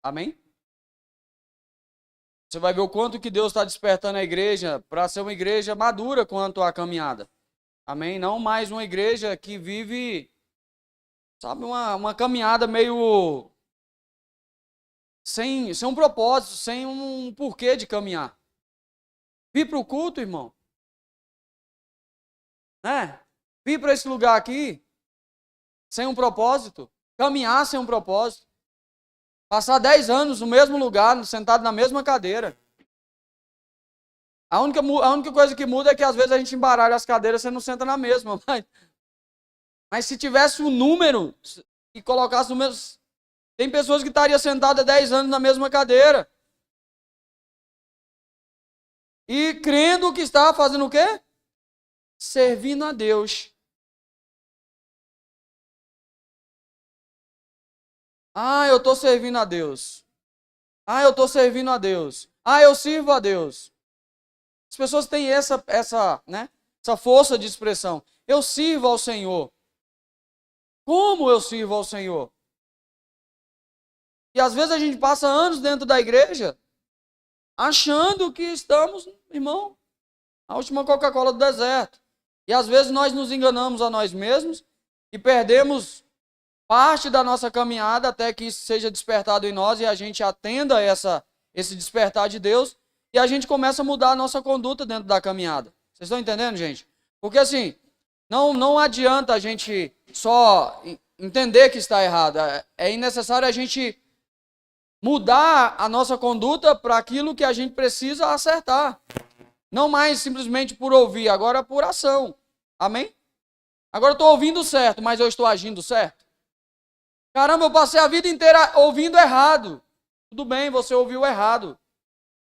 Amém? Você vai ver o quanto que Deus está despertando a igreja para ser uma igreja madura quanto à caminhada. Amém? Não mais uma igreja que vive, sabe, uma caminhada meio sem um propósito, sem um porquê de caminhar. Vir para o culto, irmão. Né? Vir para esse lugar aqui sem um propósito. Caminhar sem um propósito. Passar 10 anos no mesmo lugar, sentado na mesma cadeira. A única coisa que muda é que às vezes a gente embaralha as cadeiras, você não senta na mesma. Mas se tivesse um número e colocasse números, tem pessoas que estariam sentadas 10 anos na mesma cadeira. E crendo que está fazendo o quê? Servindo a Deus. Ah, eu estou servindo a Deus. Ah, eu estou servindo a Deus. Ah, eu sirvo a Deus. As pessoas têm essa força de expressão. Eu sirvo ao Senhor. Como eu sirvo ao Senhor? E às vezes a gente passa anos dentro da igreja achando que estamos, irmão, a última Coca-Cola do deserto. E às vezes nós nos enganamos a nós mesmos e perdemos parte da nossa caminhada até que isso seja despertado em nós e a gente atenda esse despertar de Deus e a gente começa a mudar a nossa conduta dentro da caminhada. Vocês estão entendendo, gente? Porque assim, não adianta a gente só entender que está errado. É necessário a gente mudar a nossa conduta para aquilo que a gente precisa acertar. Não mais simplesmente por ouvir, agora por ação. Amém? Agora eu estou ouvindo certo, mas eu estou agindo certo? Caramba, eu passei a vida inteira ouvindo errado. Tudo bem, você ouviu errado.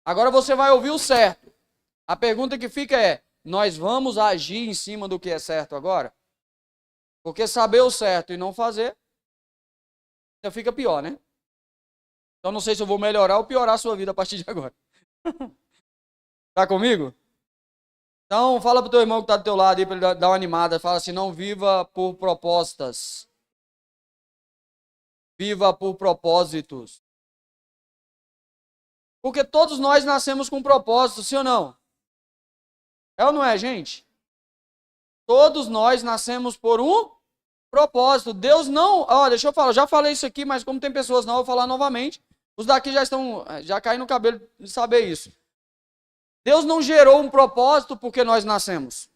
Agora você vai ouvir o certo. A pergunta que fica é, nós vamos agir em cima do que é certo agora? Porque saber o certo e não fazer, já fica pior, né? Então não sei se eu vou melhorar ou piorar a sua vida a partir de agora. Tá comigo? Então fala pro teu irmão que está do teu lado aí para ele dar uma animada. Fala assim, não viva por propostas. Viva por propósitos. Porque todos nós nascemos com um propósito, sim ou não? É ou não é, gente? Todos nós nascemos por um propósito. Deus não... Ó, deixa eu falar, já falei isso aqui, mas como tem pessoas não, eu vou falar novamente. Os daqui já caem no cabelo de saber isso. Deus não gerou um propósito porque nós nascemos.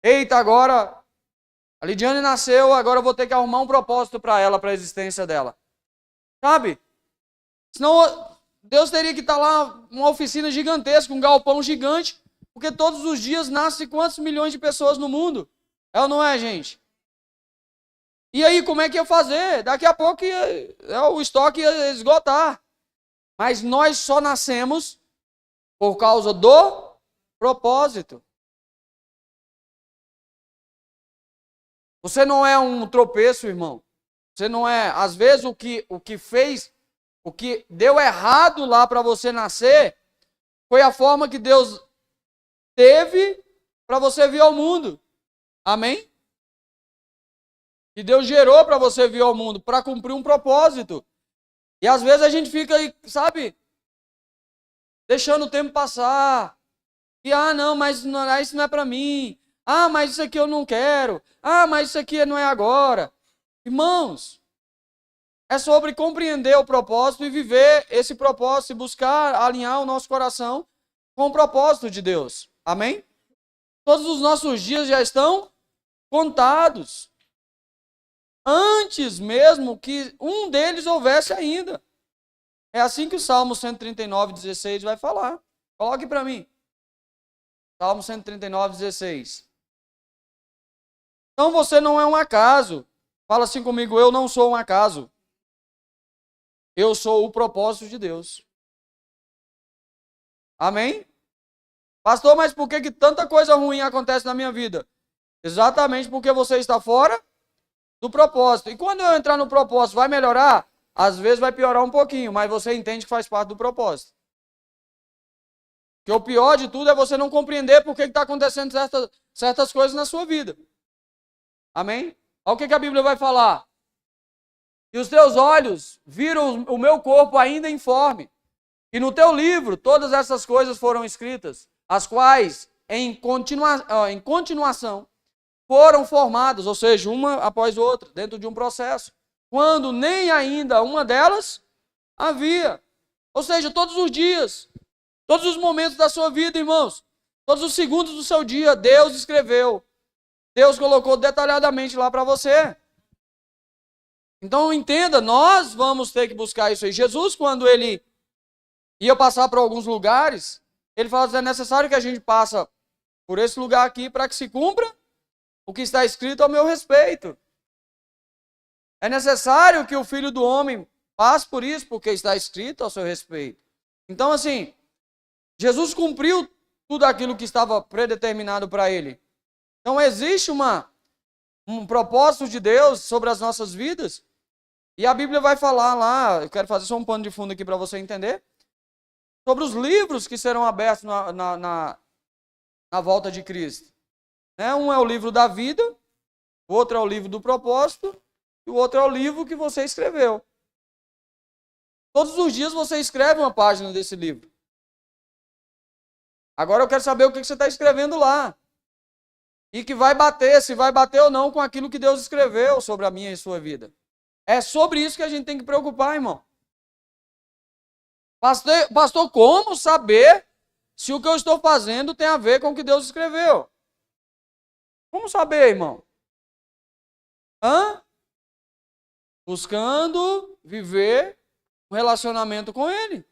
Eita, agora a Lidiane nasceu, agora eu vou ter que arrumar um propósito para ela, para a existência dela. Sabe? Senão Deus teria que estar lá, uma oficina gigantesca, um galpão gigante, porque todos os dias nascem quantos milhões de pessoas no mundo? É ou não é, gente? E aí, como é que ia fazer? Daqui a pouco o estoque ia esgotar. Mas nós só nascemos por causa do propósito. Você não é um tropeço, irmão. Você não é. Às vezes o que deu errado lá para você nascer, foi a forma que Deus teve para você vir ao mundo. Amém? Que Deus gerou para você vir ao mundo, para cumprir um propósito. E às vezes a gente fica aí, sabe, deixando o tempo passar. E não, mas isso não é para mim. Ah, mas isso aqui eu não quero. Ah, mas isso aqui não é agora. Irmãos, é sobre compreender o propósito e viver esse propósito e buscar alinhar o nosso coração com o propósito de Deus. Amém? Todos os nossos dias já estão contados. Antes mesmo que um deles houvesse ainda. É assim que o Salmo 139, 16 vai falar. Coloque para mim. Salmo 139, 16. Então você não é um acaso. Fala assim comigo, eu não sou um acaso. Eu sou o propósito de Deus. Amém? Pastor, mas por que tanta coisa ruim acontece na minha vida? Exatamente porque você está fora do propósito. E quando eu entrar no propósito, vai melhorar? Às vezes vai piorar um pouquinho, mas você entende que faz parte do propósito. Que o pior de tudo é você não compreender por que está acontecendo certas coisas na sua vida. Amém? Olha o que a Bíblia vai falar. E os teus olhos viram o meu corpo ainda informe. E no teu livro todas essas coisas foram escritas, as quais, em continuação, foram formadas, ou seja, uma após outra, dentro de um processo, quando nem ainda uma delas havia. Ou seja, todos os dias, todos os momentos da sua vida, irmãos, todos os segundos do seu dia, Deus escreveu. Deus colocou detalhadamente lá para você. Então entenda, nós vamos ter que buscar isso aí. Jesus, quando ele ia passar por alguns lugares, ele falou que é necessário que a gente passe por esse lugar aqui para que se cumpra o que está escrito ao meu respeito. É necessário que o Filho do Homem passe por isso, porque está escrito ao seu respeito. Então, assim, Jesus cumpriu tudo aquilo que estava predeterminado para ele. Então, existe um propósito de Deus sobre as nossas vidas. E a Bíblia vai falar lá, eu quero fazer só um pano de fundo aqui para você entender, sobre os livros que serão abertos na volta de Cristo. Um é o livro da vida, o outro é o livro do propósito, e o outro é o livro que você escreveu. Todos os dias você escreve uma página desse livro. Agora eu quero saber o que você está escrevendo lá. E que vai bater, se vai bater ou não com aquilo que Deus escreveu sobre a minha e a sua vida. É sobre isso que a gente tem que preocupar, irmão. Pastor, como saber se o que eu estou fazendo tem a ver com o que Deus escreveu? Como saber, irmão? Buscando viver um relacionamento com Ele.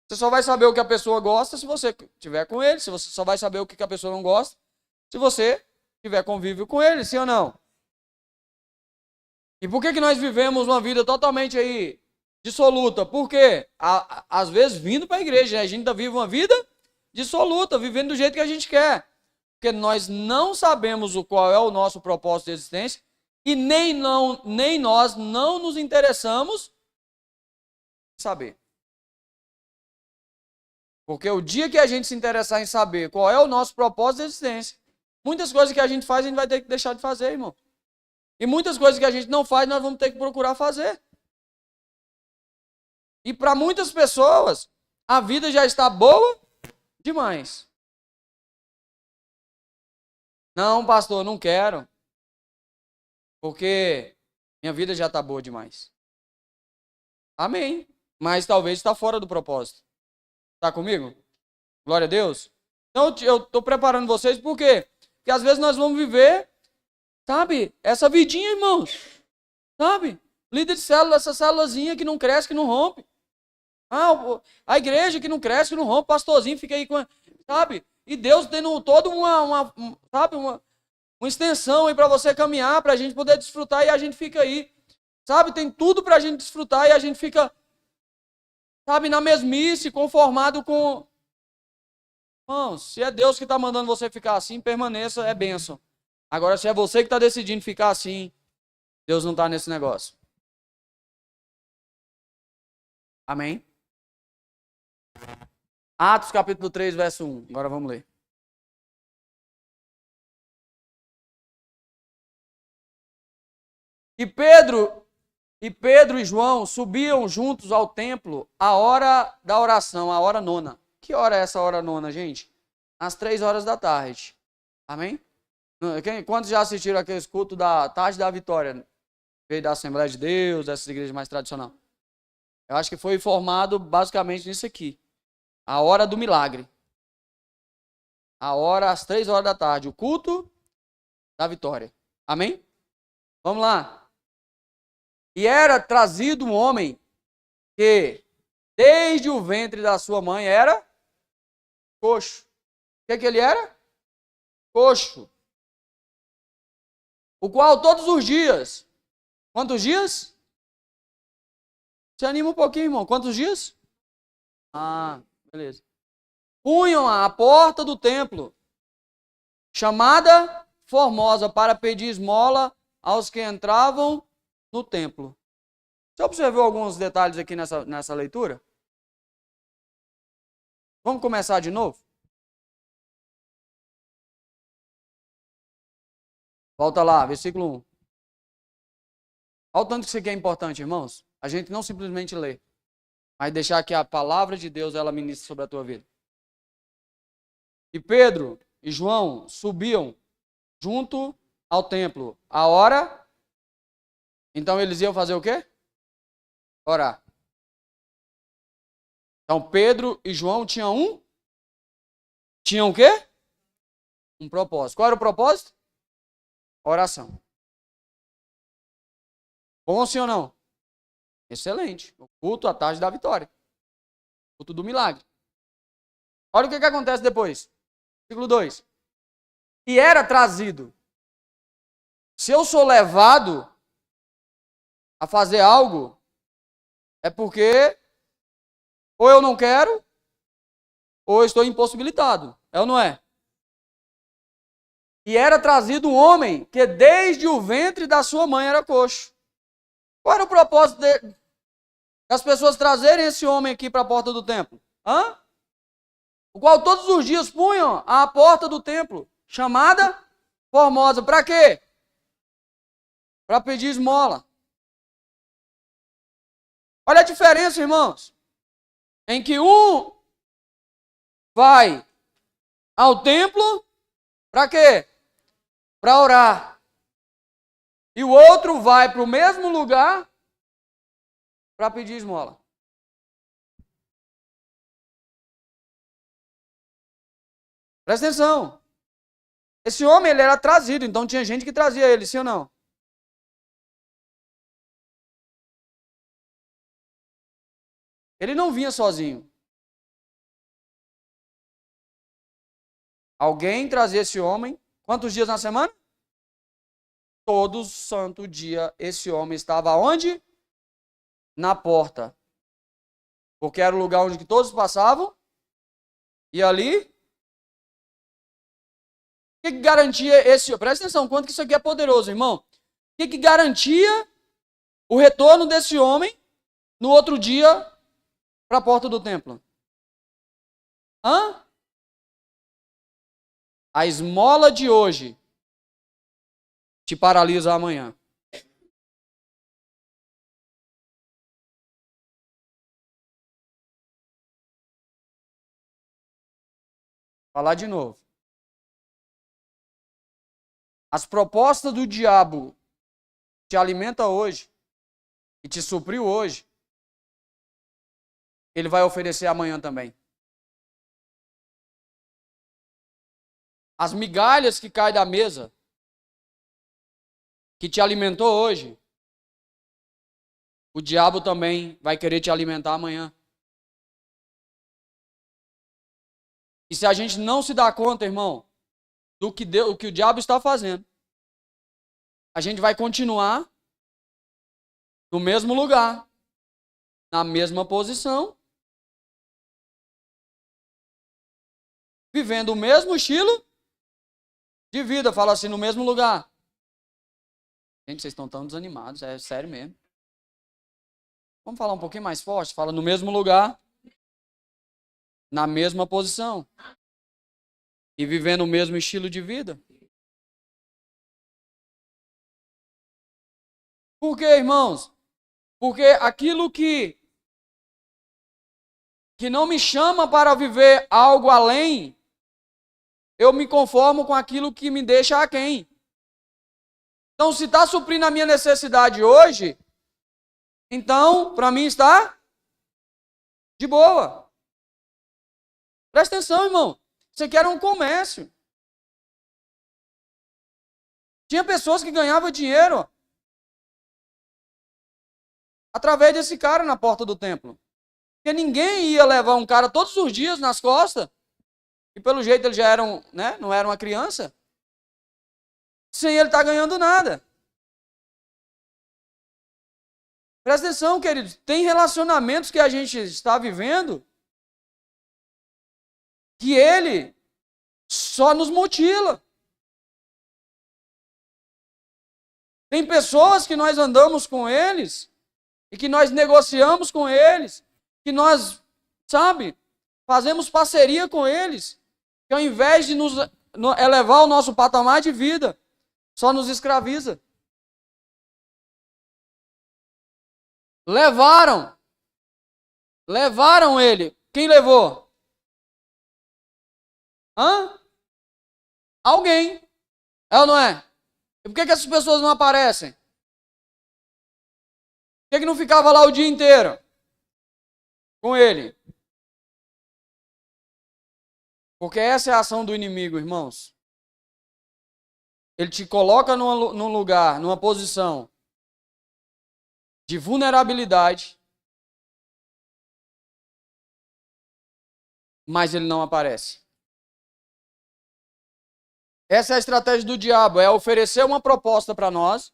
Você só vai saber o que a pessoa gosta se você estiver com Ele. Você só vai saber o que a pessoa não gosta se você tiver convívio com Ele, sim ou não? E por que nós vivemos uma vida totalmente aí dissoluta? Porque às vezes vindo para a igreja, a gente vive uma vida dissoluta, vivendo do jeito que a gente quer. Porque nós não sabemos qual é o nosso propósito de existência e nem nós não nos interessamos em saber. Porque o dia que a gente se interessar em saber qual é o nosso propósito de existência, muitas coisas que a gente faz, a gente vai ter que deixar de fazer, irmão. E muitas coisas que a gente não faz, nós vamos ter que procurar fazer. E para muitas pessoas, a vida já está boa demais. Não, pastor, não quero. Porque minha vida já está boa demais. Amém. Mas talvez está fora do propósito. Está comigo? Glória a Deus. Então eu estou preparando vocês por quê? Porque às vezes nós vamos viver, sabe, essa vidinha, irmãos. Sabe? Líder de célula, essa célulazinha que não cresce, que não rompe. A igreja que não cresce, que não rompe, pastorzinho fica aí com, sabe? E Deus tendo toda uma extensão aí para você caminhar, para a gente poder desfrutar e a gente fica aí. Sabe? Tem tudo para a gente desfrutar e a gente fica, sabe, na mesmice, conformado com... Irmãos, se é Deus que está mandando você ficar assim, permaneça, é bênção. Agora, se é você que está decidindo ficar assim, Deus não está nesse negócio. Amém? Atos capítulo 3, verso 1. Agora vamos ler. E Pedro e João subiam juntos ao templo à hora da oração, a hora nona. Que hora é essa hora nona, gente? Às 3 horas da tarde. Amém? Quantos já assistiram aqueles cultos da tarde da vitória? Veio da Assembleia de Deus, dessas igrejas mais tradicionais. Eu acho que foi formado basicamente nisso aqui. A hora do milagre. A hora às 3 horas da tarde. O culto da vitória. Amém? Vamos lá. E era trazido um homem que, desde o ventre da sua mãe, era coxo. O que ele era? Coxo. O qual todos os dias... Quantos dias? Se anima um pouquinho, irmão. Quantos dias? Beleza. Punham à porta do templo, chamada Formosa, para pedir esmola aos que entravam no templo. Você observou alguns detalhes aqui nessa leitura? Vamos começar de novo? Volta lá, versículo 1. Olha o tanto que isso aqui é importante, irmãos. A gente não simplesmente lê, mas deixar que a palavra de Deus ela ministre sobre a tua vida. E Pedro e João subiam junto ao templo. A hora, então eles iam fazer o quê? Orar. Então Pedro e João tinham o quê? Um propósito. Qual era o propósito? Oração. Bom sim ou não? Excelente. O culto à tarde da vitória. O culto do milagre. Olha o que acontece depois. Versículo 2. E era trazido. Se eu sou levado a fazer algo, é porque ou eu não quero, ou eu estou impossibilitado. É ou não é? E era trazido um homem que desde o ventre da sua mãe era coxo. Qual era o propósito das pessoas trazerem esse homem aqui para a porta do templo? O qual todos os dias punham à porta do templo, chamada Formosa. Para quê? Para pedir esmola. Olha a diferença, irmãos. Em que um vai ao templo, para quê? Para orar. E o outro vai para o mesmo lugar para pedir esmola. Presta atenção. Esse homem ele era trazido, então tinha gente que trazia ele, sim ou não? Ele não vinha sozinho. Alguém trazia esse homem. Quantos dias na semana? Todo santo dia esse homem estava onde? Na porta. Porque era o lugar onde todos passavam. E ali, o que garantia esse... Presta atenção, quanto que isso aqui é poderoso, irmão. O que garantia o retorno desse homem no outro dia para a porta do templo? A esmola de hoje te paralisa amanhã. Vou falar de novo. As propostas do diabo te alimenta hoje e te supriu hoje, ele vai oferecer amanhã também. As migalhas que caem da mesa, que te alimentou hoje, o diabo também vai querer te alimentar amanhã. E se a gente não se dá conta, irmão, do que o diabo está fazendo, a gente vai continuar no mesmo lugar, na mesma posição, vivendo o mesmo estilo de vida, fala assim, no mesmo lugar. Gente, vocês estão tão desanimados, é sério mesmo. Vamos falar um pouquinho mais forte? Fala no mesmo lugar, na mesma posição e vivendo o mesmo estilo de vida. Por quê, irmãos? Porque aquilo que não me chama para viver algo além, eu me conformo com aquilo que me deixa aquém. Então, se está suprindo a minha necessidade hoje, então, para mim está de boa. Presta atenção, irmão. Isso aqui era um comércio. Tinha pessoas que ganhavam dinheiro através desse cara na porta do templo. Porque ninguém ia levar um cara todos os dias nas costas, e pelo jeito ele já era não era uma criança, sem ele estar ganhando nada. Presta atenção, queridos. Tem relacionamentos que a gente está vivendo que ele só nos mutila. Tem pessoas que nós andamos com eles e que nós negociamos com eles, que nós, fazemos parceria com eles, que ao invés de nos elevar o nosso patamar de vida, só nos escraviza. Levaram ele. Quem levou? Alguém. É ou não é? E por que essas pessoas não aparecem? Por que não ficava lá o dia inteiro com ele? Porque essa é a ação do inimigo, irmãos. Ele te coloca num lugar, numa posição de vulnerabilidade, mas ele não aparece. Essa é a estratégia do diabo, é oferecer uma proposta para nós,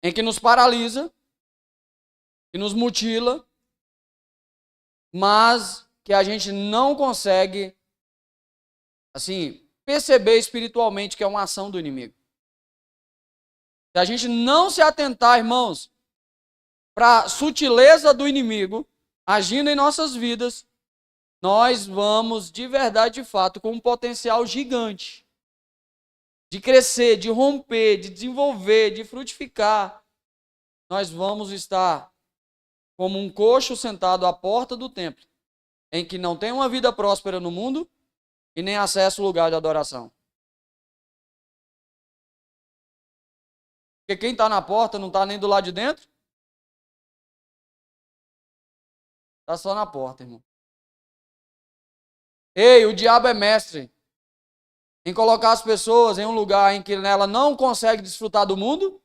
em que nos paralisa, que nos mutila, mas que a gente não consegue, assim, perceber espiritualmente que é uma ação do inimigo. Se a gente não se atentar, irmãos, para a sutileza do inimigo agindo em nossas vidas, nós vamos, de verdade, de fato, com um potencial gigante de crescer, de romper, de desenvolver, de frutificar. Nós vamos estar como um coxo sentado à porta do templo, em que não tem uma vida próspera no mundo e nem acesso ao lugar de adoração. Porque quem está na porta não está nem do lado de dentro. Está só na porta, irmão. Ei, o diabo é mestre em colocar as pessoas em um lugar em que ela não consegue desfrutar do mundo,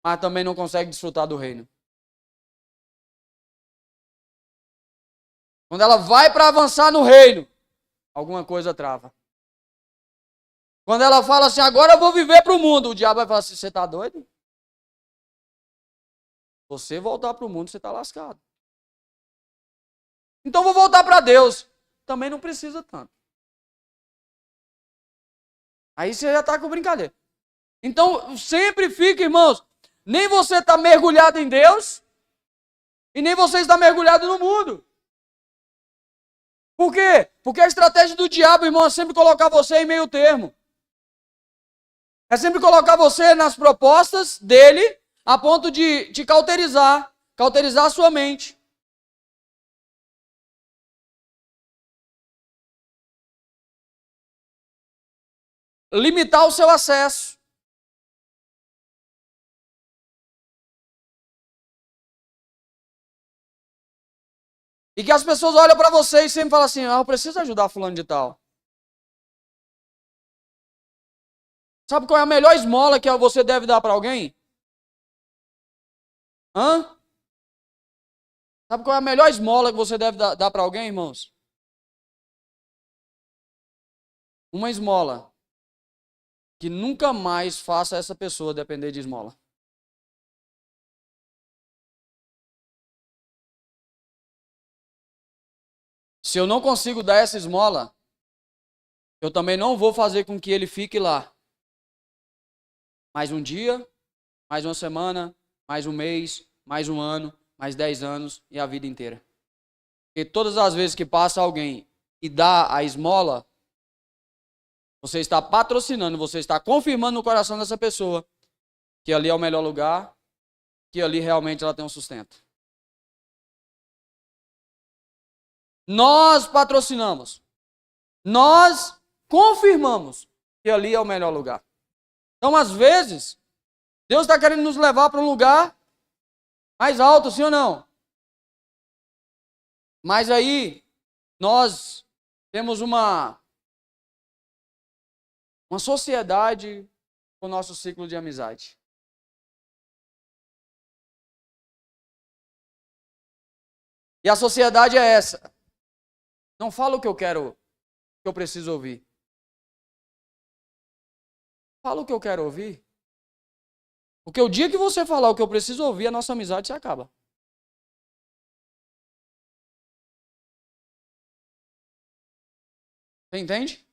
mas também não consegue desfrutar do reino. Quando ela vai para avançar no reino, alguma coisa trava. Quando ela fala assim, agora eu vou viver para o mundo, o diabo vai falar assim, você está doido? Você voltar para o mundo, você está lascado. Então vou voltar para Deus. Também não precisa tanto. Aí você já está com brincadeira. Então sempre fica, irmãos, nem você está mergulhado em Deus e nem você está mergulhado no mundo. Por quê? Porque a estratégia do diabo, irmão, é sempre colocar você em meio termo. É sempre colocar você nas propostas dele a ponto de te cauterizar a sua mente. Limitar o seu acesso. E que as pessoas olham para você e sempre falam assim, eu preciso ajudar fulano de tal. Sabe qual é a melhor esmola que você deve dar para alguém? Sabe qual é a melhor esmola que você deve dar para alguém, irmãos? Uma esmola que nunca mais faça essa pessoa depender de esmola. Se eu não consigo dar essa esmola, eu também não vou fazer com que ele fique lá. Mais um dia, mais uma semana, mais um mês, mais um ano, mais 10 anos e a vida inteira. Porque todas as vezes que passa alguém e dá a esmola, você está patrocinando, você está confirmando no coração dessa pessoa que ali é o melhor lugar, que ali realmente ela tem um sustento. Nós patrocinamos, nós confirmamos que ali é o melhor lugar. Então, às vezes, Deus está querendo nos levar para um lugar mais alto, sim ou não? Mas aí, nós temos uma sociedade com o nosso ciclo de amizade. E a sociedade é essa. Não fala o que eu quero, que eu preciso ouvir. Fala o que eu quero ouvir. Porque o dia que você falar o que eu preciso ouvir, a nossa amizade se acaba. Você entende?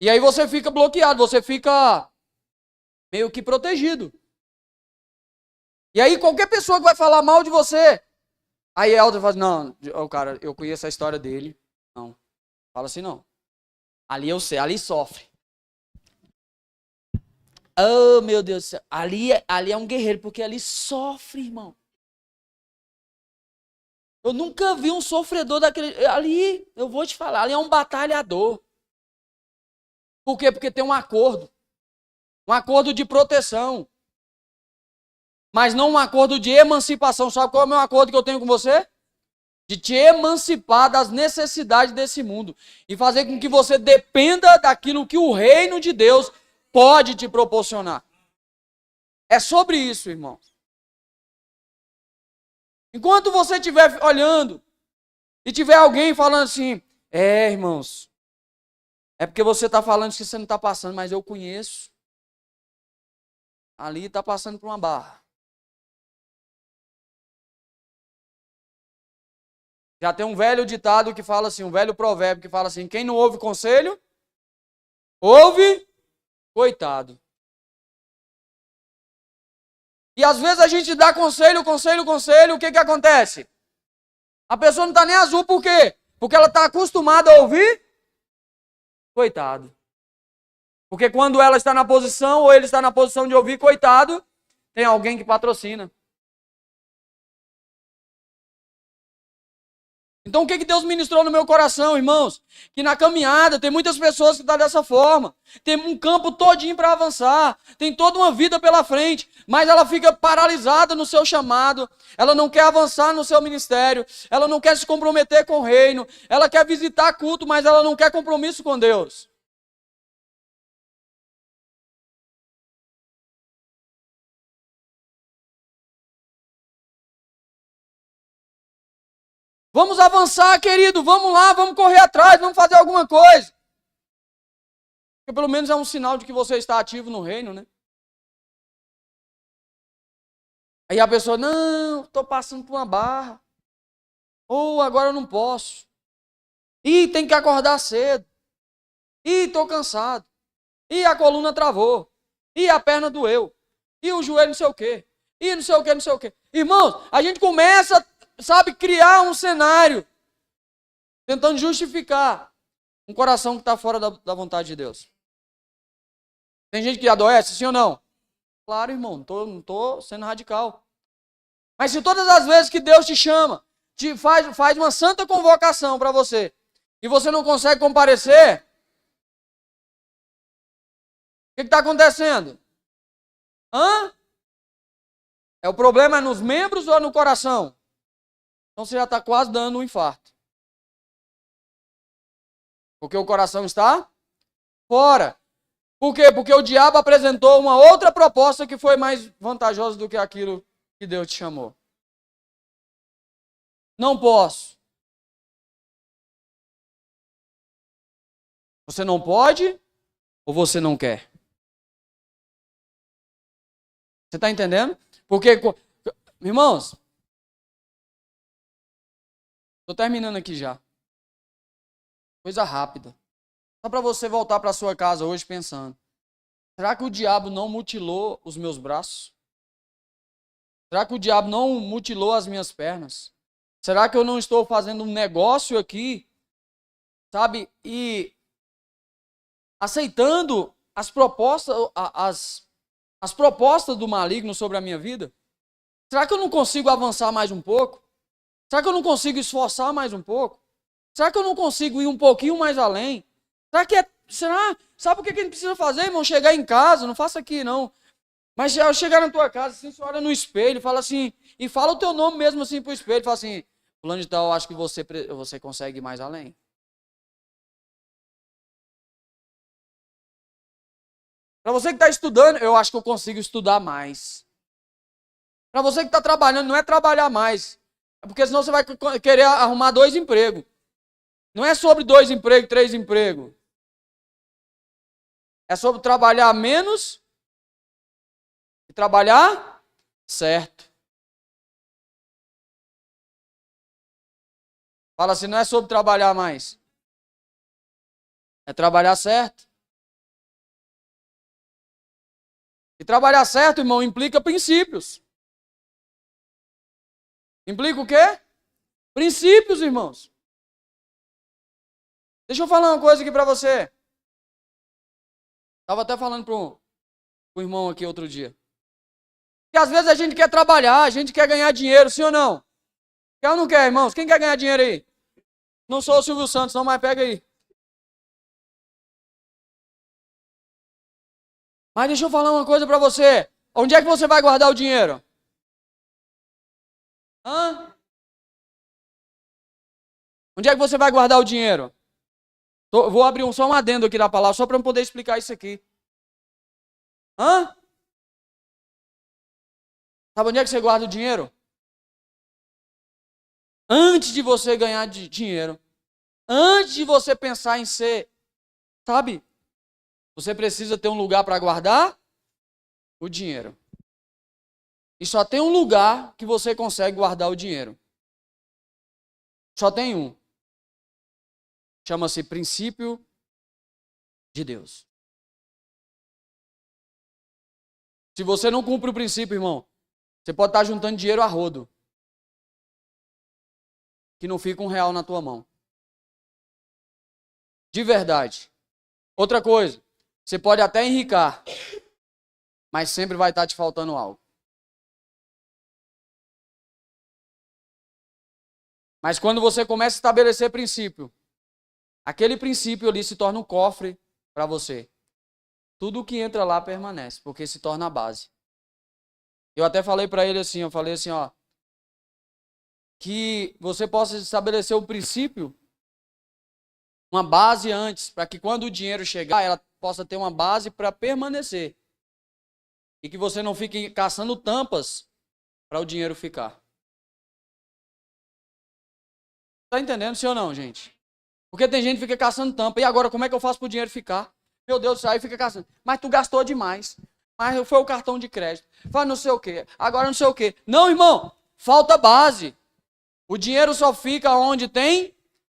E aí você fica bloqueado, você fica meio que protegido. E aí qualquer pessoa que vai falar mal de você, aí a outra fala, não, cara, eu conheço a história dele. Não, fala assim não. Ali eu sei, ali sofre. Oh, meu Deus do céu. Ali é um guerreiro, porque ali sofre, irmão. Eu nunca vi um sofredor daquele. Ali, eu vou te falar, ali é um batalhador. Por quê? Porque tem um acordo. Um acordo de proteção. Mas não um acordo de emancipação. Sabe qual é o meu acordo que eu tenho com você? De te emancipar das necessidades desse mundo. E fazer com que você dependa daquilo que o reino de Deus pode te proporcionar. É sobre isso, irmão. Enquanto você estiver olhando e tiver alguém falando assim, irmãos, é porque você está falando que você não está passando, mas eu conheço. Ali está passando por uma barra. Já tem um velho ditado que fala assim, um velho provérbio que fala assim, quem não ouve conselho, ouve coitado. E às vezes a gente dá conselho, o que acontece? A pessoa não está nem azul, por quê? Porque ela está acostumada a ouvir coitado. Porque quando ela está na posição, ou ele está na posição de ouvir coitado, tem alguém que patrocina. Então o que Deus ministrou no meu coração, irmãos? Que na caminhada tem muitas pessoas que estão dessa forma. Tem um campo todinho para avançar. Tem toda uma vida pela frente. Mas ela fica paralisada no seu chamado. Ela não quer avançar no seu ministério. Ela não quer se comprometer com o reino. Ela quer visitar culto, mas ela não quer compromisso com Deus. Vamos avançar, querido. Vamos lá, vamos correr atrás, vamos fazer alguma coisa. Porque pelo menos é um sinal de que você está ativo no reino, né? Aí a pessoa, não, estou passando por uma barra. Ou agora eu não posso. Ih, tem que acordar cedo. Ih, estou cansado. Ih, a coluna travou. Ih, a perna doeu. Ih, o joelho não sei o quê. Ih, não sei o quê, não sei o quê. Irmãos, a gente começa, sabe, criar um cenário. Tentando justificar um coração que está fora da vontade de Deus. Tem gente que adoece, sim ou não? Claro, irmão, não estou sendo radical. Mas se todas as vezes que Deus te chama, faz uma santa convocação para você, e você não consegue comparecer, o que está acontecendo? O problema é nos membros ou no coração? Então você já está quase dando um infarto. Porque o coração está fora. Por quê? Porque o diabo apresentou uma outra proposta que foi mais vantajosa do que aquilo que Deus te chamou. Não posso. Você não pode ou você não quer? Você está entendendo? Porque, irmãos, estou terminando aqui já. Coisa rápida. Só para você voltar para sua casa hoje pensando. Será que o diabo não mutilou os meus braços? Será que o diabo não mutilou as minhas pernas? Será que eu não estou fazendo um negócio aqui, sabe, e aceitando as propostas, as propostas do maligno sobre a minha vida? Será que eu não consigo avançar mais um pouco? Será que eu não consigo esforçar mais um pouco? Será que eu não consigo ir um pouquinho mais além? Sabe o que a gente precisa fazer, irmão? Chegar em casa, não faça aqui não. Mas ao chegar na tua casa, assim, você olha no espelho, fala assim, e fala o teu nome mesmo assim pro espelho, fala assim, fulano de tal, eu acho que você consegue ir mais além. Para você que está estudando, eu acho que eu consigo estudar mais. Para você que está trabalhando, não é trabalhar mais. É porque senão você vai querer arrumar 2 empregos. Não é sobre 2 empregos, 3 empregos. É sobre trabalhar menos e trabalhar certo. Fala assim, não é sobre trabalhar mais. É trabalhar certo. E trabalhar certo, irmão, implica princípios. Implica o quê? Princípios, irmãos. Deixa eu falar uma coisa aqui para você. Estava até falando com o irmão aqui outro dia. Porque às vezes a gente quer trabalhar, a gente quer ganhar dinheiro, sim ou não? Quer ou não quer, irmãos? Quem quer ganhar dinheiro aí? Não sou o Silvio Santos, não, mas pega aí. Mas deixa eu falar uma coisa para você. Onde é que você vai guardar o dinheiro? Hã? Onde é que você vai guardar o dinheiro? Vou abrir só um adendo aqui da palavra, só para eu poder explicar isso aqui. Hã? Sabe onde é que você guarda o dinheiro? Antes de você ganhar dinheiro, antes de você pensar em ser, sabe? Você precisa ter um lugar para guardar o dinheiro. E só tem um lugar que você consegue guardar o dinheiro. Só tem um. Chama-se princípio de Deus. Se você não cumpre o princípio, irmão, você pode estar juntando dinheiro a rodo, que não fica R$1 na tua mão. De verdade. Outra coisa, você pode até enricar, mas sempre vai estar te faltando algo. Mas quando você começa a estabelecer princípio, aquele princípio ali se torna um cofre para você. Tudo que entra lá permanece, porque se torna a base. Eu até falei para ele assim, ó, que você possa estabelecer um princípio, uma base antes, para que quando o dinheiro chegar, ela possa ter uma base para permanecer. E que você não fique caçando tampas para o dinheiro ficar. Tá entendendo, sim ou não, gente? Porque tem gente que fica caçando tampa. E agora, como é que eu faço para o dinheiro ficar? Meu Deus do céu, aí fica caçando. Mas tu gastou demais. Mas foi o cartão de crédito. Faz não sei o quê. Agora não sei o quê. Não, irmão. Falta base. O dinheiro só fica onde tem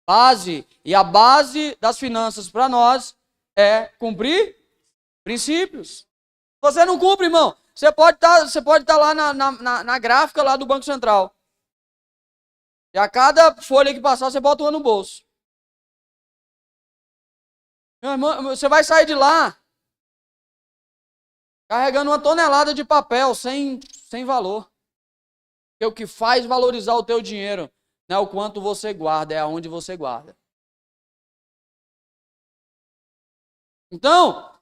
base. E a base das finanças para nós é cumprir princípios. Você não cumpre, irmão. Você pode estar lá na gráfica lá do Banco Central. E a cada folha que passar, você bota uma no bolso. Meu irmão, você vai sair de lá carregando uma tonelada de papel sem valor. Porque o que faz valorizar o teu dinheiro não é o quanto você guarda, é aonde você guarda. Então,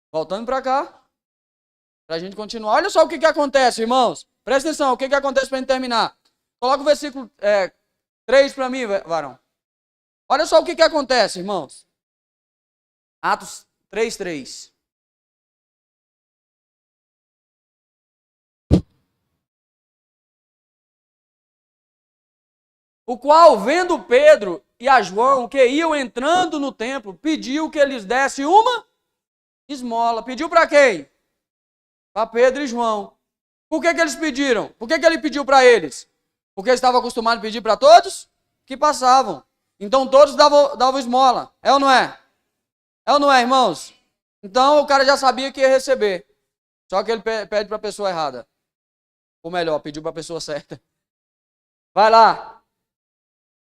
voltando para cá, para a gente continuar. Olha só o que acontece, irmãos. Presta atenção, o que acontece para a gente terminar. Coloca o versículo 3 para mim, varão. Olha só o que acontece, irmãos. Atos 3:3. O qual, vendo Pedro e a João, que iam entrando no templo, pediu que eles dessem uma esmola. Pediu para quem? Para Pedro e João. Por que eles pediram? Por que ele pediu para eles? Porque eles estavam acostumados a pedir para todos que passavam. Então todos davam esmola. É ou não é? É ou não é, irmãos? Então o cara já sabia que ia receber. Só que ele pede para a pessoa errada. Ou melhor, pediu para a pessoa certa. Vai lá.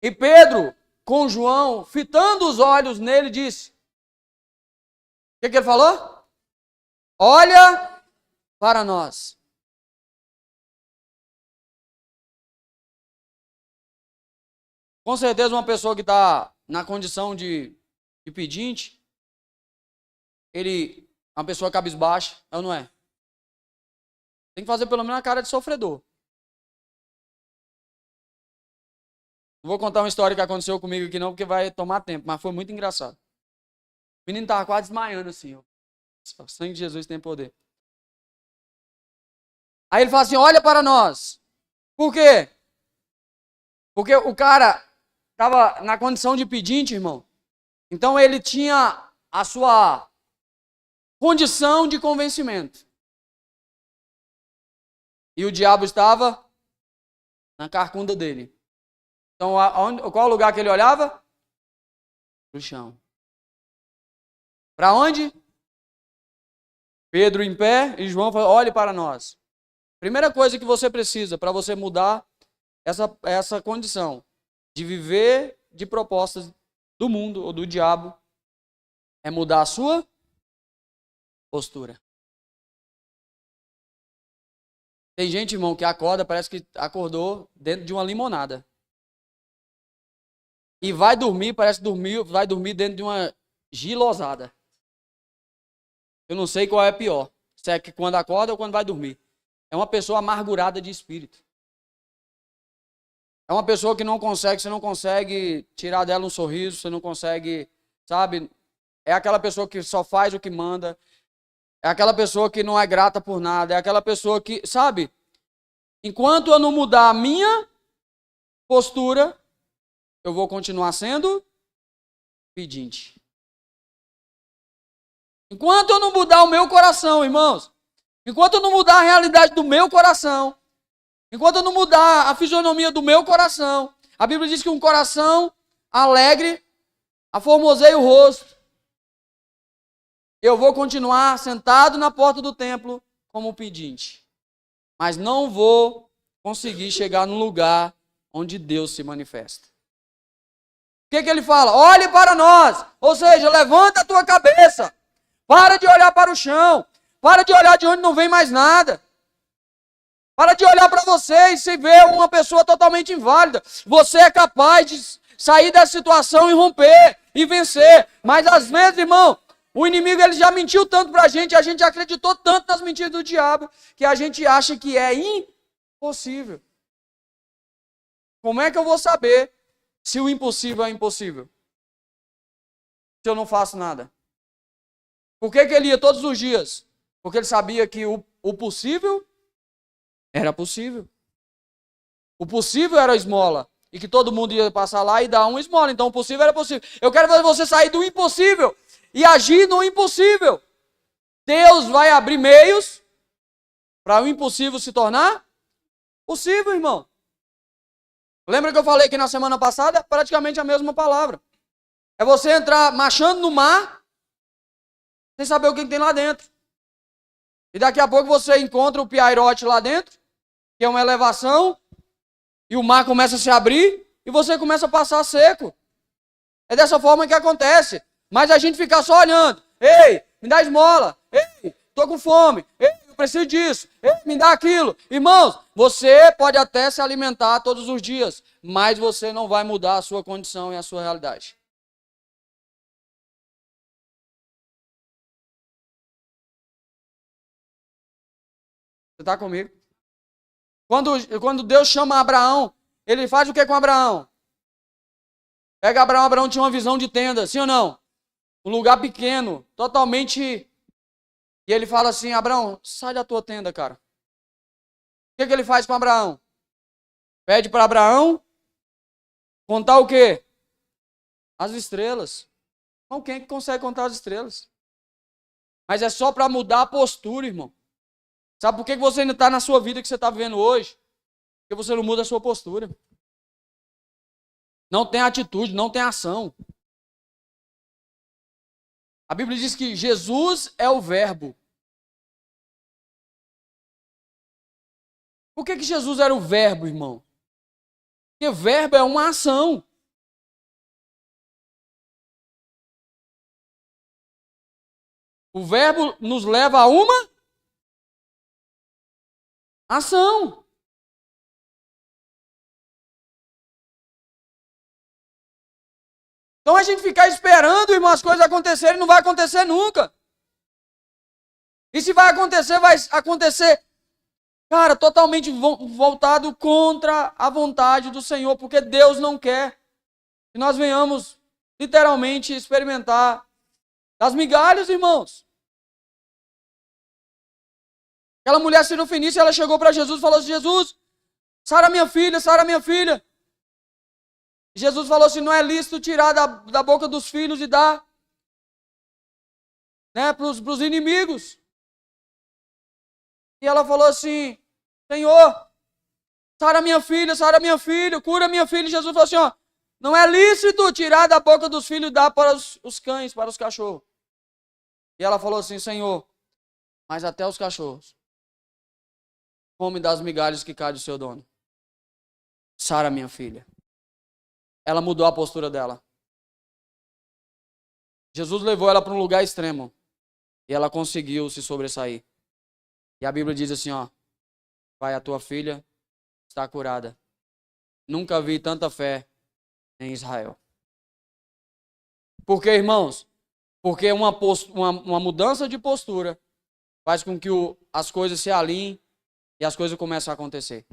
E Pedro, com João, fitando os olhos nele, disse: o que ele falou? Olha para nós. Com certeza uma pessoa que está na condição de pedinte, ele é uma pessoa cabisbaixa, é ou não é? Tem que fazer pelo menos a cara de sofredor. Não vou contar uma história que aconteceu comigo aqui não, porque vai tomar tempo, mas foi muito engraçado. O menino estava quase desmaiando assim. Ó. O sangue de Jesus tem poder. Aí ele fala assim, olha para nós. Por quê? Porque o cara estava na condição de pedinte, irmão. Então ele tinha a sua condição de convencimento. E o diabo estava na carcunda dele. Então, qual o lugar que ele olhava? Para o chão. Para onde? Pedro em pé e João falou, olhe para nós. Primeira coisa que você precisa para você mudar essa condição de viver de propostas do mundo ou do diabo é mudar a sua postura. Tem gente, irmão, que acorda, parece que acordou dentro de uma limonada. E vai dormir, parece que vai dormir dentro de uma gilosada. Eu não sei qual é pior. Se é que quando acorda ou quando vai dormir. É uma pessoa amargurada de espírito. É uma pessoa que não consegue, você não consegue tirar dela um sorriso, você não consegue, sabe? É aquela pessoa que só faz o que manda. É aquela pessoa que não é grata por nada. É aquela pessoa que, sabe? Enquanto eu não mudar a minha postura, eu vou continuar sendo pedinte. Enquanto eu não mudar o meu coração, irmãos, enquanto eu não mudar a realidade do meu coração, enquanto eu não mudar a fisionomia do meu coração, a Bíblia diz que um coração alegre aformoseia o rosto. Eu vou continuar sentado na porta do templo como pedinte, mas não vou conseguir chegar no lugar onde Deus se manifesta. O que ele fala? Olhe para nós, ou seja, levanta a tua cabeça, para de olhar para o chão, para de olhar de onde não vem mais nada. Para de olhar para você e se ver uma pessoa totalmente inválida. Você é capaz de sair dessa situação e romper e vencer. Mas às vezes, irmão, o inimigo ele já mentiu tanto para a gente acreditou tanto nas mentiras do diabo, que a gente acha que é impossível. Como é que eu vou saber se o impossível é impossível? Se eu não faço nada. Por que ele ia todos os dias? Porque ele sabia que o possível era possível. O possível era a esmola. E que todo mundo ia passar lá e dar uma esmola. Então o possível era possível. Eu quero ver você sair do impossível e agir no impossível. Deus vai abrir meios para o impossível se tornar possível, irmão. Lembra que eu falei aqui na semana passada? Praticamente a mesma palavra. É você entrar marchando no mar sem saber o que tem lá dentro. E daqui a pouco você encontra o piairote lá dentro, que é uma elevação, e o mar começa a se abrir, e você começa a passar seco. É dessa forma que acontece. Mas a gente fica só olhando. Ei, me dá esmola. Ei, tô com fome. Ei, eu preciso disso. Ei, me dá aquilo. Irmãos, você pode até se alimentar todos os dias, mas você não vai mudar a sua condição e a sua realidade. Você está comigo? Quando Deus chama Abraão, ele faz o que com Abraão? Pega Abraão tinha uma visão de tenda, sim ou não? Um lugar pequeno, totalmente... E ele fala assim, Abraão, sai da tua tenda, cara. O que ele faz com Abraão? Pede para Abraão contar o quê? As estrelas. Então quem é que consegue contar as estrelas? Mas é só para mudar a postura, irmão. Sabe por que você ainda está na sua vida que você está vivendo hoje? Porque você não muda a sua postura. Não tem atitude, não tem ação. A Bíblia diz que Jesus é o verbo. Por que Jesus era o verbo, irmão? Porque verbo é uma ação. O verbo nos leva a uma ação. Então a gente ficar esperando, irmão, as coisas acontecerem, não vai acontecer nunca. E se vai acontecer, cara, totalmente voltado contra a vontade do Senhor, porque Deus não quer que nós venhamos literalmente experimentar das migalhas, irmãos. Aquela mulher sirofenícia, ela chegou para Jesus e falou assim, Jesus, sara minha filha, sara minha filha. Jesus falou assim, não é lícito tirar da boca dos filhos e dar, né, para os inimigos. E ela falou assim, Senhor, sara minha filha, cura minha filha. E Jesus falou assim, ó, não é lícito tirar da boca dos filhos e dar para os cães, para os cachorros. E ela falou assim, Senhor, mas até os cachorros comem das migalhas que caem do seu dono. Sara minha filha. Ela mudou a postura dela. Jesus levou ela para um lugar extremo. E ela conseguiu se sobressair. E a Bíblia diz assim, ó. Pai, a tua filha está curada. Nunca vi tanta fé em Israel. Por quê, irmãos? Porque uma mudança de postura faz com que as coisas se alinhem e as coisas começam a acontecer.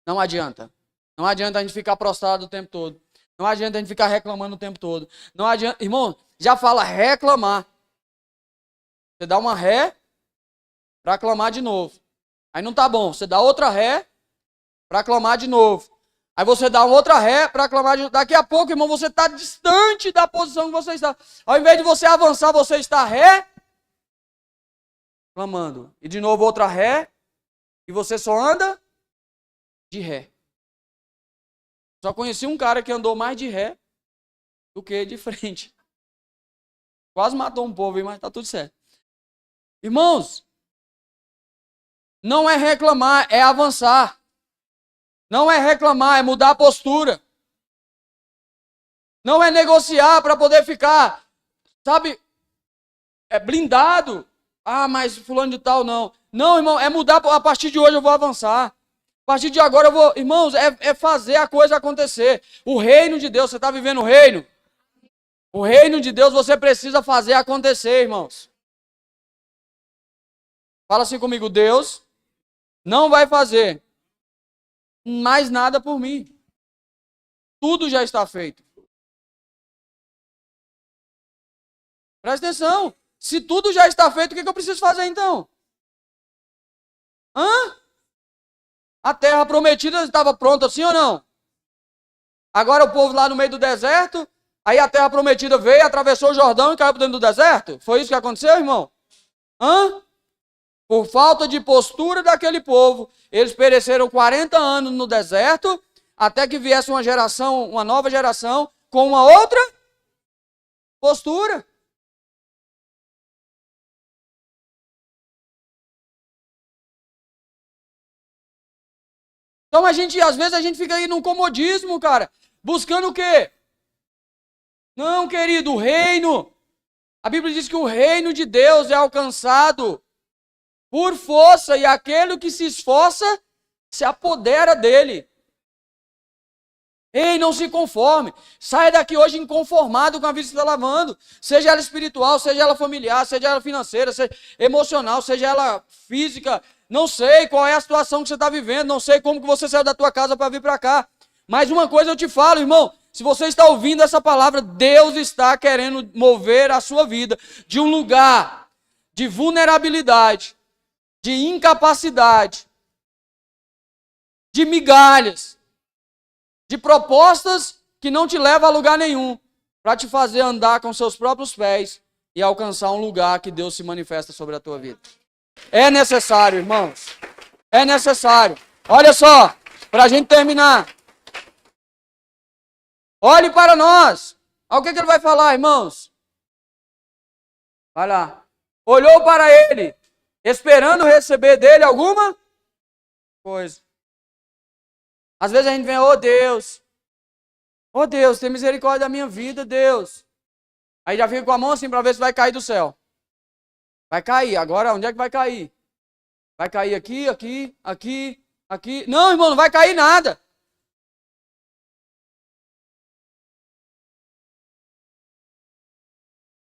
Não adianta. Não adianta a gente ficar prostrado o tempo todo. Não adianta a gente ficar reclamando o tempo todo. Não adianta. Irmão, já fala reclamar. Você dá uma ré para clamar de novo. Aí não tá bom. Você dá outra ré para clamar de novo. Aí você dá uma outra ré para clamar de novo. Daqui a pouco, irmão, você está distante da posição que você está. Ao invés de você avançar, você está ré clamando. E de novo outra ré. E você só anda de ré. Só conheci um cara que andou mais de ré do que de frente. Quase matou um povo, mas tá tudo certo. Irmãos, não é reclamar, é avançar. Não é reclamar, é mudar a postura. Não é negociar para poder ficar, sabe, blindado. Ah, mas fulano de tal não. Não, irmão, é mudar. A partir de hoje eu vou avançar. A partir de agora eu vou... Irmãos, é fazer a coisa acontecer. O reino de Deus, você está vivendo o reino? O reino de Deus você precisa fazer acontecer, irmãos. Fala assim comigo, Deus não vai fazer mais nada por mim. Tudo já está feito. Presta atenção. Se tudo já está feito, o que eu preciso fazer então? A terra prometida estava pronta, sim ou não? Agora o povo lá no meio do deserto, aí a terra prometida veio, atravessou o Jordão e caiu dentro do deserto? Foi isso que aconteceu, irmão? Por falta de postura daquele povo, eles pereceram 40 anos no deserto, até que viesse uma geração, uma nova geração, com uma outra postura. Então às vezes a gente fica aí num comodismo, cara, buscando o quê? Não, querido, o reino. A Bíblia diz que o reino de Deus é alcançado por força, e aquele que se esforça se apodera dele. Ei, não se conforme. Saia daqui hoje inconformado com a vida que você está lavando. Seja ela espiritual, seja ela familiar, seja ela financeira, seja emocional, seja ela física. Não sei qual é a situação que você está vivendo. Não sei como que você saiu da tua casa para vir para cá. Mas uma coisa eu te falo, irmão. Se você está ouvindo essa palavra, Deus está querendo mover a sua vida de um lugar de vulnerabilidade, de incapacidade, de migalhas, de propostas que não te levam a lugar nenhum, para te fazer andar com seus próprios pés e alcançar um lugar que Deus se manifesta sobre a tua vida. É necessário, irmãos. É necessário. Olha só, para a gente terminar. Olhe para nós. Olha o que ele vai falar, irmãos. Vai lá. Olhou para ele, esperando receber dele alguma coisa. Às vezes a gente vem, oh Deus, tem misericórdia da minha vida, Deus. Aí já fica com a mão assim para ver se vai cair do céu. Vai cair, agora onde é que vai cair? Vai cair aqui, aqui, aqui, aqui. Não, irmão, não vai cair nada.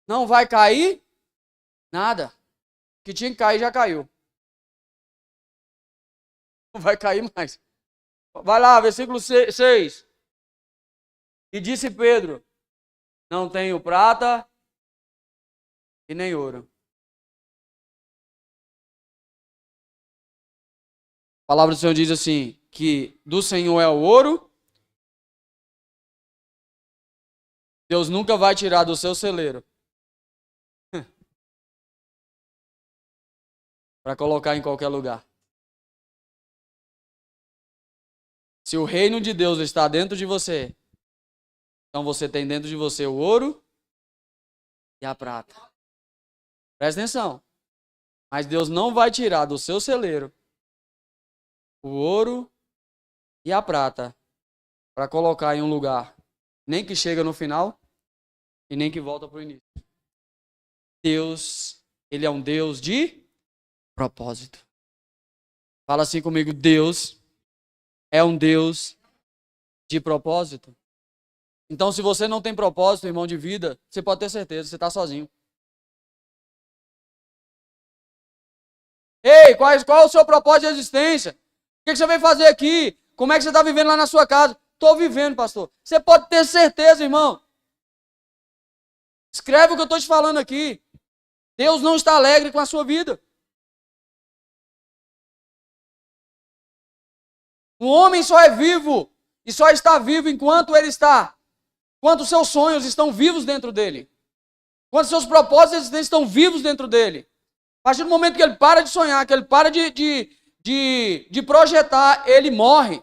Não vai cair nada. O que tinha que cair já caiu. Não vai cair mais. Vai lá, versículo 6. E disse Pedro: não tenho prata e nem ouro. A palavra do Senhor diz assim, que do Senhor é o ouro. Deus nunca vai tirar do seu celeiro para colocar em qualquer lugar. Se o reino de Deus está dentro de você, então você tem dentro de você o ouro e a prata. Presta atenção. Mas Deus não vai tirar do seu celeiro o ouro e a prata para colocar em um lugar, nem que chega no final e nem que volta para o início. Deus, Ele é um Deus de propósito. Fala assim comigo, Deus é um Deus de propósito. Então, se você não tem propósito, irmão, de vida, você pode ter certeza, você está sozinho. Ei, qual é o seu propósito de existência? O que você veio fazer aqui? Como é que você está vivendo lá na sua casa? Estou vivendo, pastor. Você pode ter certeza, irmão. Escreve o que eu estou te falando aqui. Deus não está alegre com a sua vida. O homem só é vivo e só está vivo enquanto ele está. Enquanto os seus sonhos estão vivos dentro dele. Enquanto os seus propósitos de existência estão vivos dentro dele. A partir do momento que ele para de sonhar, que ele para de projetar, ele morre.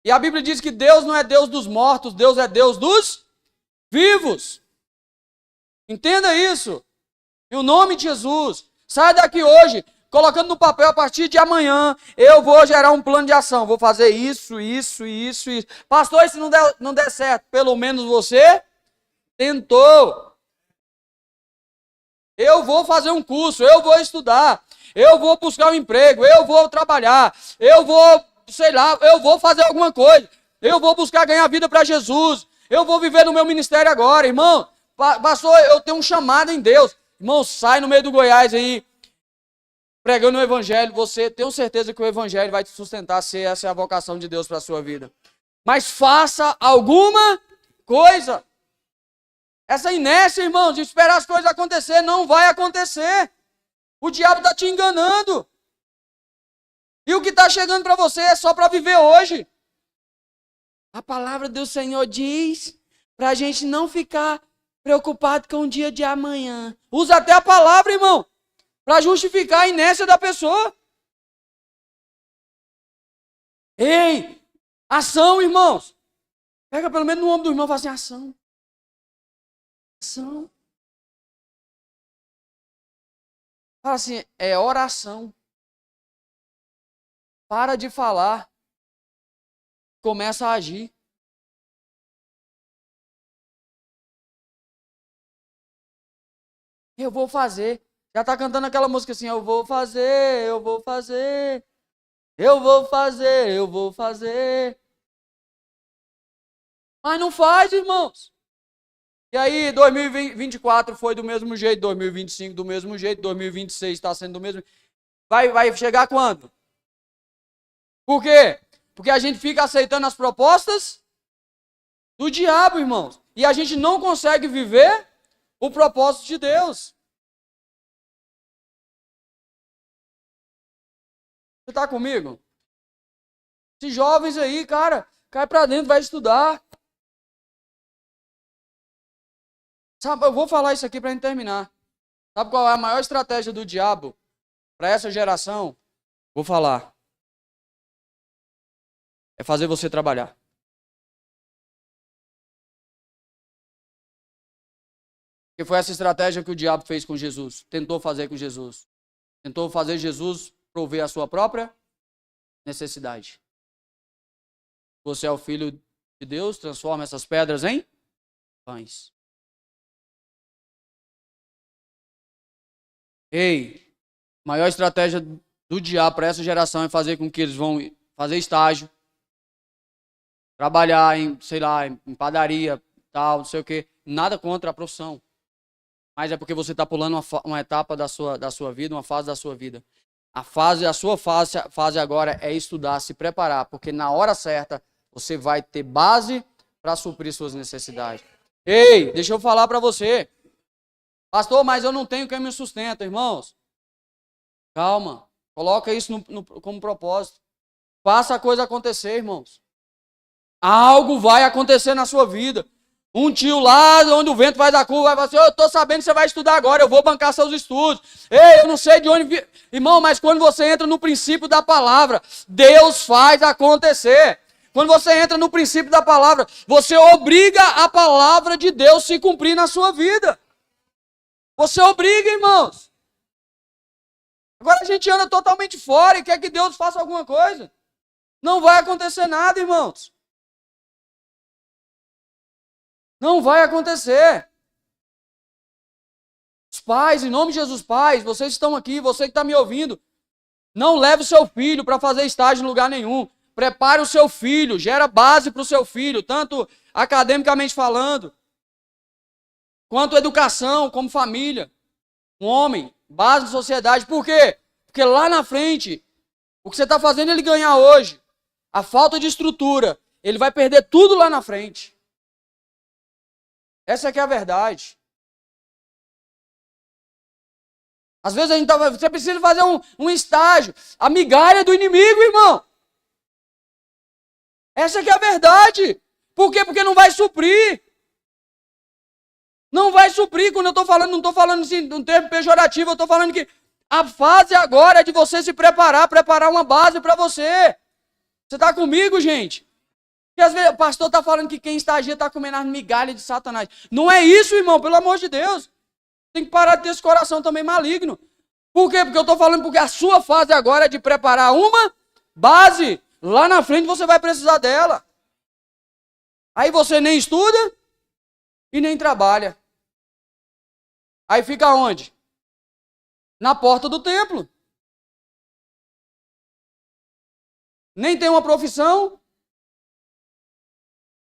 E a Bíblia diz que Deus não é Deus dos mortos, Deus é Deus dos vivos. Entenda isso. Em nome de Jesus. Saia daqui hoje, colocando no papel, a partir de amanhã, eu vou gerar um plano de ação. Vou fazer isso. Pastor, e se não der certo? Pelo menos você tentou. Eu vou fazer um curso, eu vou estudar, eu vou buscar um emprego, eu vou trabalhar, eu vou, eu vou fazer alguma coisa, eu vou buscar ganhar vida para Jesus, eu vou viver no meu ministério agora, irmão. Pastor, eu tenho um chamado em Deus. Irmão, sai no meio do Goiás aí, pregando o evangelho, você tem certeza que o evangelho vai te sustentar, se essa é a vocação de Deus para a sua vida. Mas faça alguma coisa. Essa inércia, irmão, de esperar as coisas acontecer, não vai acontecer. O diabo está te enganando. E o que está chegando para você é só para viver hoje. A palavra do Senhor diz para a gente não ficar preocupado com o dia de amanhã. Usa até a palavra, irmão, para justificar a inércia da pessoa. Ei, ação, irmãos. Pega pelo menos no ombro do irmão e fala assim, ação. Ação. Fala assim, é oração. Para de falar. Começa a agir. Eu vou fazer. Já está cantando aquela música assim, eu vou fazer, eu vou fazer. Eu vou fazer, eu vou fazer. Mas não faz, irmãos. E aí, 2024 foi do mesmo jeito, 2025 do mesmo jeito, 2026 está sendo do mesmo jeito. Vai chegar quando? Por quê? Porque a gente fica aceitando as propostas do diabo, irmãos. E a gente não consegue viver o propósito de Deus. Você está comigo? Esses jovens aí, cara, cai para dentro, vai estudar. Sabe, eu vou falar isso aqui para a gente terminar. Sabe qual é a maior estratégia do diabo para essa geração? Vou falar. É fazer você trabalhar. Porque foi essa estratégia que o diabo fez com Jesus. Tentou fazer com Jesus. Tentou fazer Jesus prover a sua própria necessidade. Você é o filho de Deus, transforma essas pedras em pães. Ei, a maior estratégia do diabo para essa geração é fazer com que eles vão fazer estágio, trabalhar em, sei lá, em padaria, tal, não sei o quê. Nada contra a profissão. Mas é porque você está pulando uma etapa da sua vida, uma fase da sua vida. A sua fase agora é estudar, se preparar, porque na hora certa você vai ter base para suprir suas necessidades. Ei, deixa eu falar para você. Pastor, mas eu não tenho quem me sustenta, irmãos. Calma, coloca isso como propósito. Faça a coisa acontecer, irmãos. Algo vai acontecer na sua vida. Um tio lá, onde o vento vai dar curva, vai falar assim, eu estou sabendo que você vai estudar agora, eu vou bancar seus estudos. Ei, eu não sei de onde... Irmão, mas quando você entra no princípio da palavra, Deus faz acontecer. Quando você entra no princípio da palavra, você obriga a palavra de Deus a se cumprir na sua vida. Você obriga, irmãos. Agora a gente anda totalmente fora e quer que Deus faça alguma coisa. Não vai acontecer nada, irmãos. Não vai acontecer. Os pais, em nome de Jesus, pais, vocês estão aqui, você que está me ouvindo, Não leve o seu filho para fazer estágio em lugar nenhum. Prepare o seu filho, gera base para o seu filho, tanto academicamente falando, quanto educação, como família. Um homem, base de sociedade. Por quê? Porque lá na frente, o que você está fazendo ele ganhar hoje, a falta de estrutura, ele vai perder tudo lá na frente. Essa que é a verdade. Às vezes você precisa fazer um estágio, a migalha do inimigo, irmão. Essa que é a verdade. Por quê? Porque não vai suprir. Não vai suprir. Quando eu estou falando, não estou falando assim, um termo pejorativo, eu estou falando que a fase agora é de você se preparar uma base para você. Você está comigo, gente? Porque às vezes o pastor está falando que quem estagia está comendo as migalhas de Satanás. Não é isso, irmão, pelo amor de Deus. Tem que parar de ter esse coração também maligno. Por quê? Porque eu estou falando porque a sua fase agora é de preparar uma base. Lá na frente você vai precisar dela. Aí você nem estuda e nem trabalha. Aí fica onde? Na porta do templo. Nem tem uma profissão.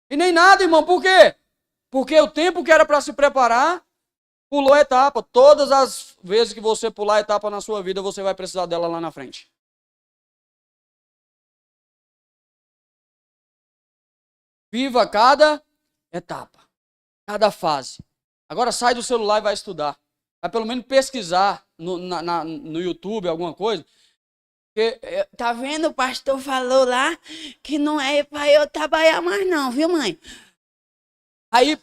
E nem nada, irmão. Por quê? Porque o tempo que era para se preparar, pulou a etapa. Todas as vezes que você pular a etapa na sua vida, você vai precisar dela lá na frente. Viva cada etapa, cada fase. Agora sai do celular e vai estudar. Vai pelo menos pesquisar no YouTube alguma coisa. Porque, Tá vendo? O pastor falou lá que não é para eu trabalhar mais não, viu, mãe? aí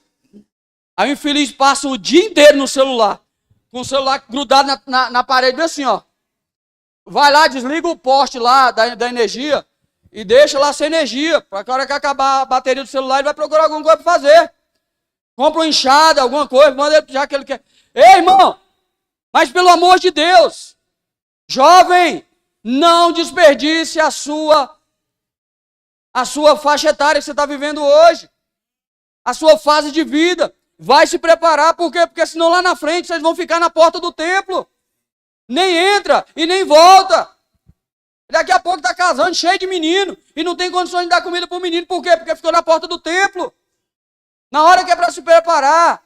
o infeliz passa o dia inteiro no celular. Com o celular grudado na parede, assim, ó. Vai lá, desliga o poste lá da energia e deixa lá sem energia. Para que a hora que acabar a bateria do celular, ele vai procurar alguma coisa para fazer. Compra uma enxada, alguma coisa, manda ele já que ele quer. Ei, irmão! Mas pelo amor de Deus, jovem, não desperdice a sua faixa etária que você está vivendo hoje. A sua fase de vida. Vai se preparar, por quê? Porque senão lá na frente vocês vão ficar na porta do templo. Nem entra e nem volta. Daqui a pouco está casando, cheio de menino, e não tem condições de dar comida para o menino. Por quê? Porque ficou na porta do templo. Na hora que é para se preparar.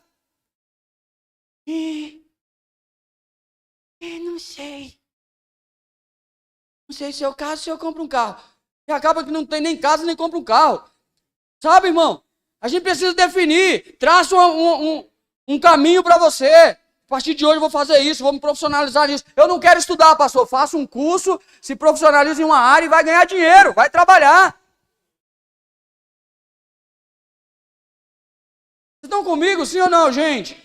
Não sei. Não sei se eu caso, se eu compro um carro. E acaba que não tem nem casa, nem compra um carro. Sabe, irmão? A gente precisa definir. Traça um caminho para você. A partir de hoje eu vou fazer isso, vou me profissionalizar nisso. Eu não quero estudar, pastor. Faça um curso, se profissionalize em uma área e vai ganhar dinheiro, vai trabalhar. Vocês estão comigo, sim ou não, gente?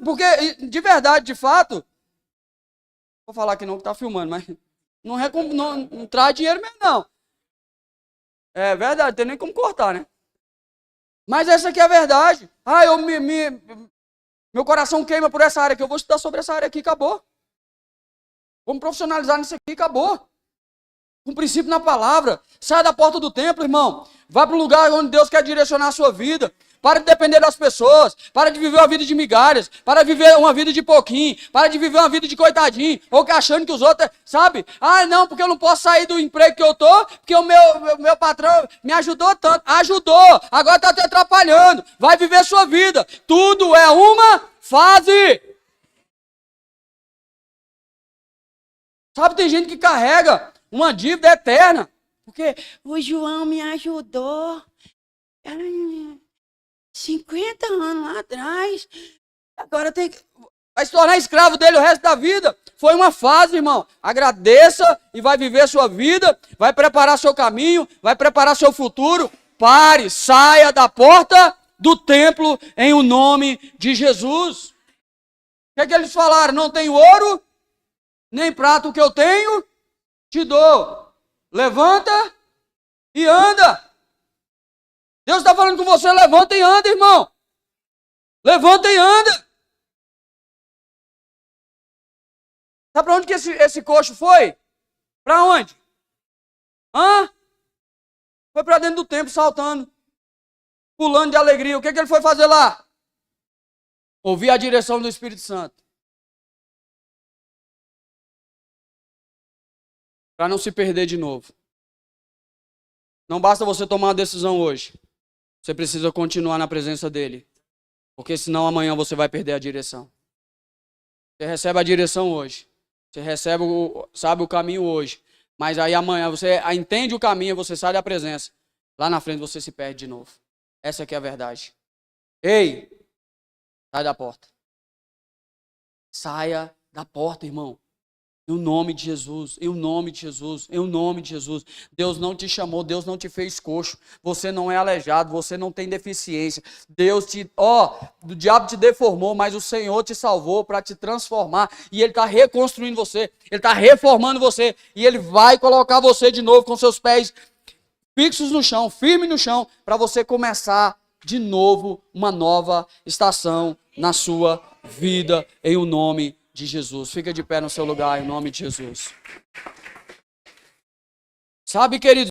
Porque, de verdade, de fato, vou falar que não, que está filmando, mas não traz dinheiro mesmo, não. É verdade, tem nem como cortar, né? Mas essa aqui é a verdade. Meu coração queima por essa área aqui. Eu vou estudar sobre essa área aqui, acabou. Vou me profissionalizar nisso aqui, acabou. Com princípio na palavra. Sai da porta do templo, irmão. Vá para o lugar onde Deus quer direcionar a sua vida. Para de depender das pessoas. Para de viver uma vida de migalhas. Para de viver uma vida de pouquinho. Para de viver uma vida de coitadinho. Ou achando que os outros, sabe? Não, porque eu não posso sair do emprego que eu tô. Porque o meu patrão me ajudou tanto. Ajudou. Agora está te atrapalhando. Vai viver sua vida. Tudo é uma fase. Sabe, tem gente que carrega uma dívida eterna. Porque o João me ajudou 50 anos lá atrás. Agora vai se tornar escravo dele o resto da vida. Foi uma fase, irmão. Agradeça e vai viver sua vida. Vai preparar seu caminho. Vai preparar seu futuro. Pare, saia da porta do templo em o nome de Jesus. O que eles falaram? Não tenho ouro, nem prata. O que eu tenho, te dou. Levanta e anda. Deus está falando com você, levanta e anda, irmão. Levanta e anda. Sabe para onde que esse coxo foi? Para onde? Foi para dentro do templo, saltando, pulando de alegria. O que ele foi fazer lá? Ouvir a direção do Espírito Santo. para não se perder de novo. Não basta você tomar uma decisão hoje. Você precisa continuar na presença dele. Porque senão amanhã você vai perder a direção. Você recebe a direção hoje. Você recebe sabe o caminho hoje. Mas aí amanhã você entende o caminho, você sai da presença. Lá na frente você se perde de novo. Essa aqui é a verdade. Ei, sai da porta. Saia da porta, irmão. Em nome de Jesus, em nome de Jesus, em nome de Jesus. Deus não te chamou, Deus não te fez coxo. Você não é aleijado, você não tem deficiência. O diabo te deformou, mas o Senhor te salvou para te transformar. E Ele está reconstruindo você, Ele está reformando você. E Ele vai colocar você de novo com seus pés fixos no chão, firme no chão, para você começar de novo uma nova estação na sua vida, em o nome de Jesus. Fica de pé no seu lugar, em nome de Jesus. Sabe, querido?